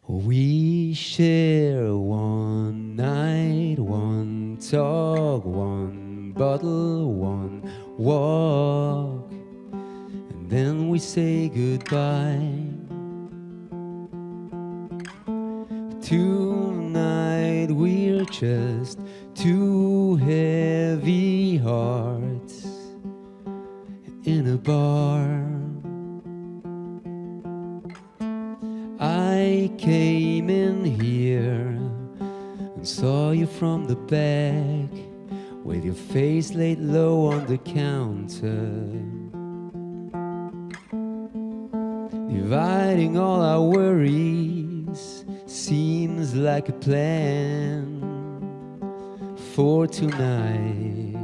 We share one night, one talk, one bottle, one walk, and then we say goodbye. Tonight we're just two heavy hearts in a bar. I came in here and saw you from the back, with your face laid low on the counter, dividing all our worries. Seems like a plan for tonight.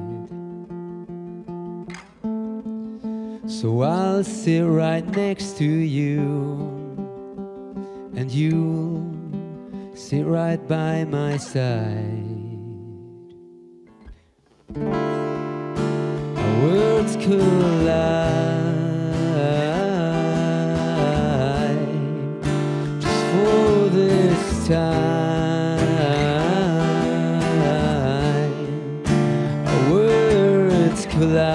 So I'll sit right next to you, and you'll sit right by my side. Our words collide just for this time. Our words collide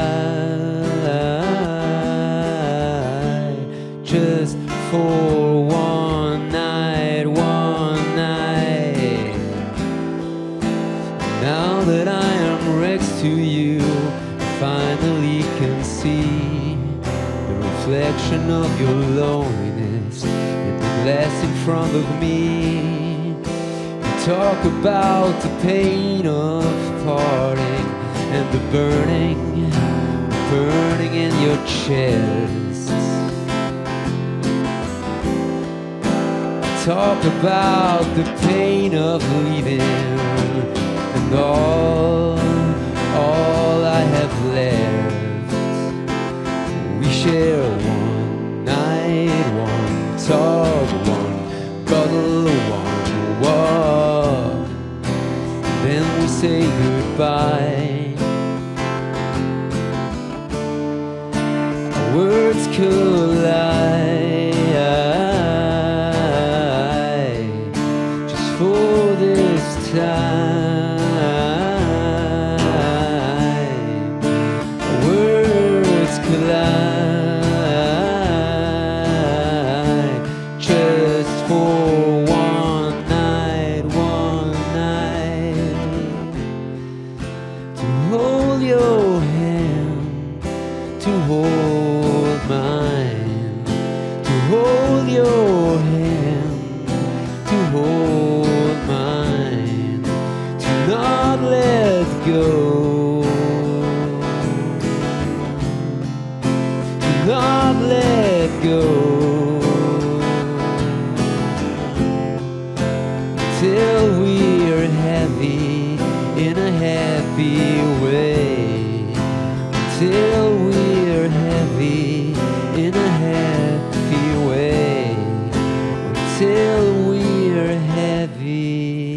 just for one night, one night. Now that I am next to you, I finally can see the reflection of your loneliness in the glass in front of me. You talk about the pain of parting and the burning in your chest. Talk about the pain of leaving and all I have left. We share one night, one talk, one bottle, one walk, then we say goodbye. Our words collide just for this time. Our words collide just for one night, one night. To hold your hand, to hold mine, to hold your hand, to hold mine, to not let go, to not let go, till we're happy in a happy way, till we're happy in a happy way, until we're happy.